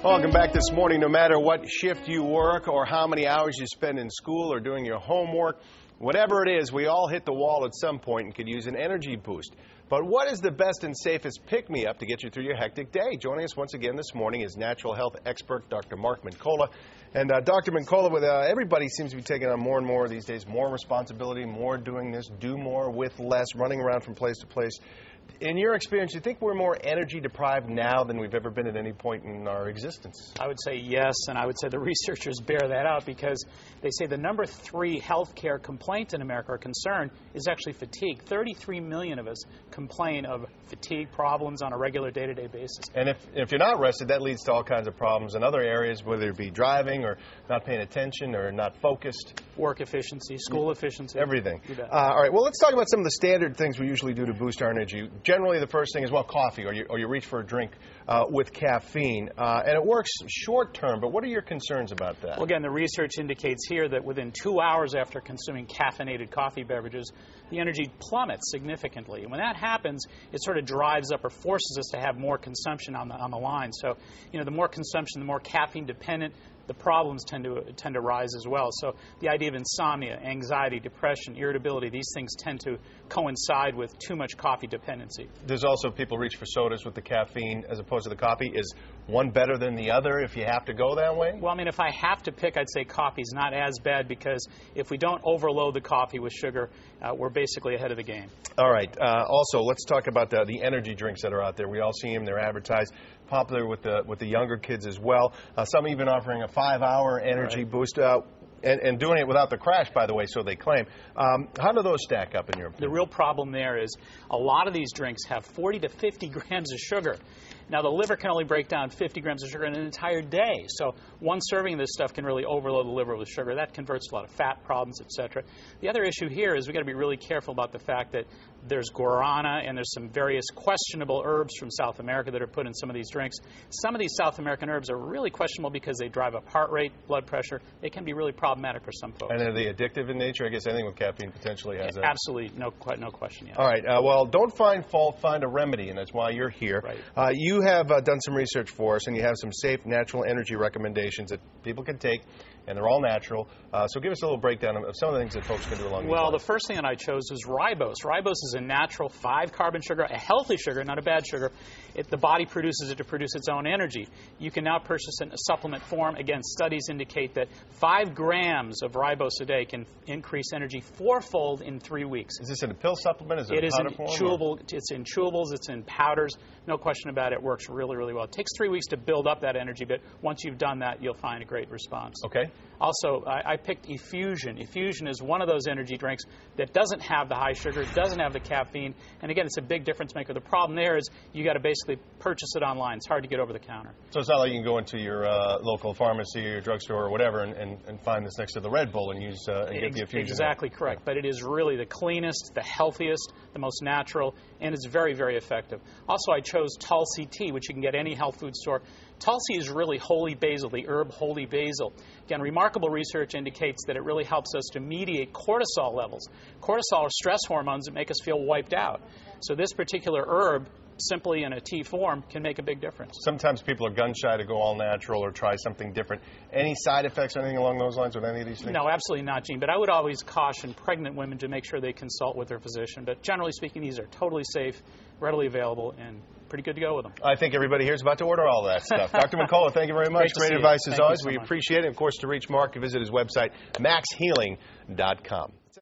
Welcome back this morning. No matter what shift you work or how many hours you spend in school or doing your homework, whatever it is, we all hit the wall at some point and could use an energy boost. But what is the best and safest pick-me-up to get you through your hectic day? Joining us once again this morning is natural health expert Dr. Mark Mincolla. And Dr. Mincolla, with everybody seems to be taking on more and more these days, more responsibility, more doing this, do more with less, running around from place to place. In your experience, do you think we're more energy deprived now than we've ever been at any point in our existence? I would say yes, and I would say the researchers bear that out because they say the number 3 healthcare complaint in America or concern is actually fatigue. 33 million of us complain of fatigue problems on a regular day-to-day basis. And if you're not rested, that leads to all kinds of problems in other areas, whether it be driving or not paying attention or not focused. Work efficiency, school efficiency. Everything. All right, well, let's talk about some of the standard things we usually do to boost our energy. Generally, the first thing is, well, coffee, or you reach for a drink with caffeine. And it works short term, but what are your concerns about that? Well, again, the research indicates here that within 2 hours after consuming caffeinated coffee beverages, the energy plummets significantly. And when that happens, it sort of drives up or forces us to have more consumption on the line. So, the more consumption, the more caffeine dependent the problems tend to rise as well. So the idea of insomnia, anxiety, depression, irritability, these things tend to coincide with too much coffee dependency. There's also people reach for sodas with the caffeine as opposed to the coffee. Is one better than the other if you have to go that way? Well, if I have to pick, I'd say coffee's not as bad because if we don't overload the coffee with sugar, we're basically ahead of the game. All right. Also, let's talk about the energy drinks that are out there. We all see them. They're advertised. Popular with the younger kids as well. Some even offering a 5-hour energy boost. And doing it without the crash, by the way, so they claim. How do those stack up in your opinion? The real problem there is a lot of these drinks have 40 to 50 grams of sugar. Now, the liver can only break down 50 grams of sugar in an entire day. So one serving of this stuff can really overload the liver with sugar. That converts to a lot of fat problems, etc. The other issue here is we've got to be really careful about the fact that there's guarana and there's some various questionable herbs from South America that are put in some of these drinks. Some of these South American herbs are really questionable because they drive up heart rate, blood pressure. They can be really problematic for some folks. And are they addictive in nature? I guess anything with caffeine potentially has that. Absolutely. No question. Yeah. All right. Well, don't find fault, find a remedy, and that's why you're here. Right. You have done some research for us, and you have some safe natural energy recommendations that people can take, and they're all natural. So give us a little breakdown of some of the things that folks can do along these lines. Well, the first thing that I chose was ribose. Ribose is a natural 5-carbon sugar, a healthy sugar, not a bad sugar. The body produces it to produce its own energy. You can now purchase it in a supplement form. Again, studies indicate that 5 grams of ribose a day can increase energy 4-fold in 3 weeks. Is this in a pill supplement? Is it is powder in form? chewable. It's in chewables. It's in powders. No question about it. It works really, really well. It takes 3 weeks to build up that energy, but once you've done that, you'll find a great response. Okay. Also, I picked Effusion. Effusion is one of those energy drinks that doesn't have the high sugar, doesn't have the caffeine, and again, it's a big difference maker. The problem there is you got to basically purchase it online. It's hard to get over the counter. So it's not like you can go into your local pharmacy or your drugstore or whatever and find this next to the Red Bull and use and get the Effusion. Exactly correct. But it is really the cleanest, the healthiest, the most natural, and it's very, very effective. Also, I chose Tulsi tea, which you can get at any health food store. Tulsi is really holy basil, the herb holy basil. Again, remarkable research indicates that it really helps us to mediate cortisol levels. Cortisol are stress hormones that make us feel wiped out. So this particular herb, simply in a tea form, can make a big difference. Sometimes people are gun-shy to go all natural or try something different. Any side effects or anything along those lines with any of these things? No, absolutely not, Gene. But I would always caution pregnant women to make sure they consult with their physician. But generally speaking, these are totally safe, readily available, and pretty good to go with them. I think everybody here is about to order all that stuff. Dr. Mincolla, thank you very much. Great advice as always. We appreciate it. Of course, to reach Mark, visit his website, maxhealing.com.